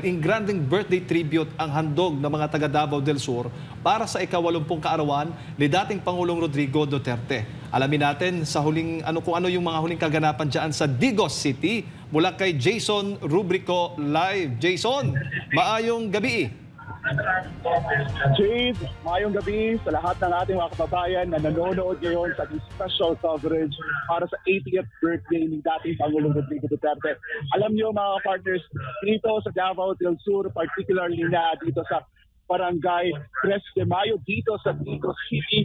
Ingranding birthday tribute ang handog ng mga taga Davao del Sur para sa ika-80 kaarawan ni dating Pangulong Rodrigo Duterte. Alamin natin sa kung ano yung mga huling kaganapan dyan sa Digos City mula kay Jason Rubrico live. Jason, maayong gabi. Jade, maayong gabi sa lahat ng ating mga kababayan na nanonood ngayon sa special coverage para sa 80th birthday ni dating Pangulong Rodrigo Duterte. Alam niyo mga partners, dito sa Davao del Sur, particularly na dito sa Barangay 3 de Mayo, dito sa Digos City,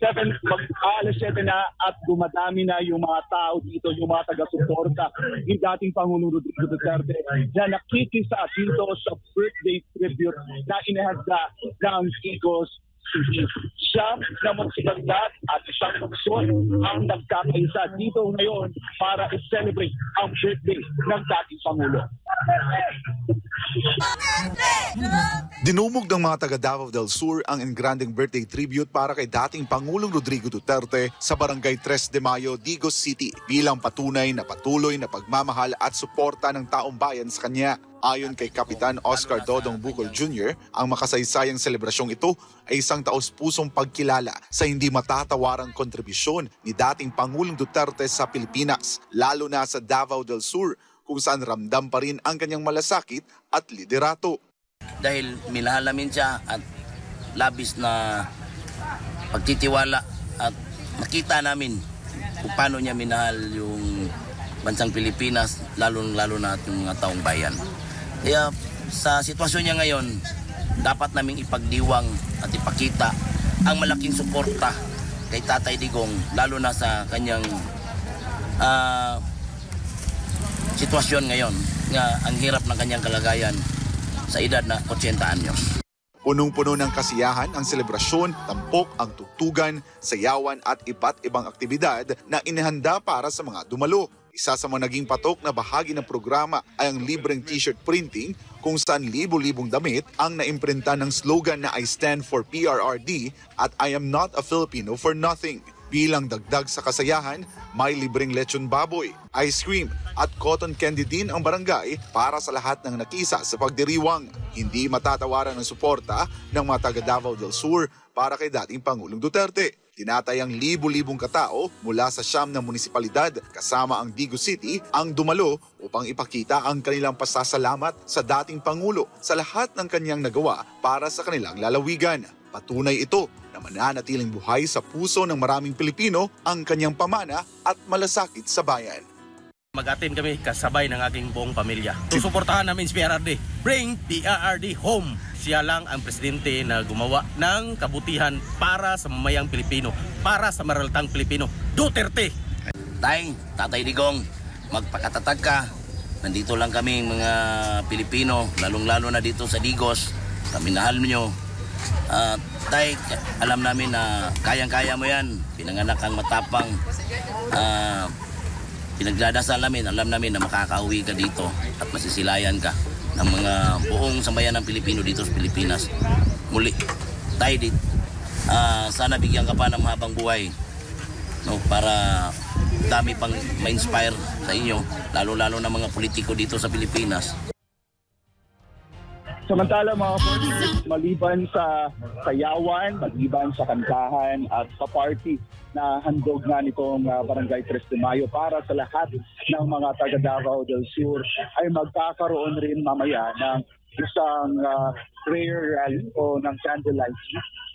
alas 7 na at dumadami na yung mga tao dito, yung mga taga-suporta ni dating Pangulong Rodrigo Duterte na nakikisa dito sa birthday tribute na inihanda ng Digos City. Siya na munisipalidad at isang lungsod ang nagkakaisa dito ngayon para i-celebrate ang birthday ng dating Pangulo. Dinumog ng mga taga Davao del Sur ang engranding birthday tribute para kay dating Pangulong Rodrigo Duterte sa Barangay 3 de Mayo, Digos City bilang patunay na patuloy na pagmamahal at suporta ng taong bayan sa kanya. Ayon kay Kapitan Oscar Dodong Bucol Jr., ang makasaysayang selebrasyong ito ay isang taos-pusong pagkilala sa hindi matatawarang kontribusyon ni dating Pangulong Duterte sa Pilipinas, lalo na sa Davao del Sur, kung saan ramdam pa rin ang kanyang malasakit at liderato. Dahil minahal namin siya at labis na pagtitiwala at nakita namin kung paano niya minahal yung bansang Pilipinas, lalo na ating mga taong bayan. Kaya sa sitwasyon niya ngayon, dapat naming ipagdiwang at ipakita ang malaking suporta kay Tatay Digong, lalo na sa kanyang sitwasyon ngayon, nga ang hirap ng kanyang kalagayan sa edad na 80 anyos. Punong-puno ng kasiyahan ang selebrasyon, tampok ang tugtugan, sayawan at iba't ibang aktibidad na inihanda para sa mga dumalo. Isa sa mga naging patok na bahagi ng programa ay ang libreng t-shirt printing kung saan libo-libong damit ang naimprinta ng slogan na I stand for PRRD at I am not a Filipino for nothing. Bilang dagdag sa kasayahan, may libreng lechon baboy, ice cream at cotton candy din ang barangay para sa lahat ng nakisa sa pagdiriwang. Hindi matatawaran ng suporta ng mga taga Davao del Sur para kay dating Pangulong Duterte. Tinatayang libo-libong katao mula sa 9 na munisipalidad kasama ang Digos City ang dumalo upang ipakita ang kanilang pasasalamat sa dating Pangulo sa lahat ng kanyang nagawa para sa kanilang lalawigan. Patunay ito na mananatiling buhay sa puso ng maraming Pilipino ang kanyang pamana at malasakit sa bayan. Mag-attend kami kasabay ng aking buong pamilya. Susuportahan namin si PRRD. Bring PRRD home. Siya lang ang presidente na gumawa ng kabutihan para sa mamayang Pilipino, para sa maraltang Pilipino. Duterte! Tatay Digong, magpakatatag ka. Nandito lang kami mga Pilipino, lalong-lalo na dito sa Digos. Kami nahal nyo. Tay, alam namin na kayang-kaya mo yan. Pinanganak ang matapang. Pinagdadasal namin, alam namin na makakauwi ka dito at masisilayan ka ng mga buong sambayan ng Pilipino dito sa Pilipinas. Muli, Tay, sana bigyan ka pa ng mahabang buhay, no, para dami pang ma-inspire sa inyo, lalo-lalo na mga politiko dito sa Pilipinas. Samantala mga partners, maliban sa sayawan, maliban sa kantahan at sa party na handog nga nitong Barangay 3 de Mayo para sa lahat ng mga taga Davao del Sur ay magkakaroon rin mamaya ng isang prayer rally o ng candlelight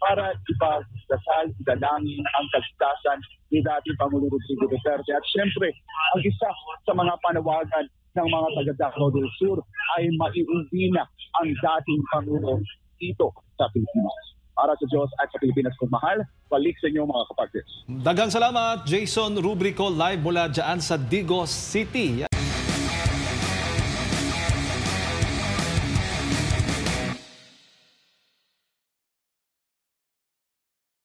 para ipagdasal, idalangin ang kaligtasan ni dating Pangulong Rodrigo Duterte. At syempre, ang isa sa mga panawagan ng mga taga Davao del Sur ay maiuwi na ang dating Pangulo dito sa Pilipinas. Para sa Diyos at sa Pilipinas kung mahal, balik sa inyo mga kapatid. Daghang salamat, Jason Rubrico live mula dyan sa Digos City.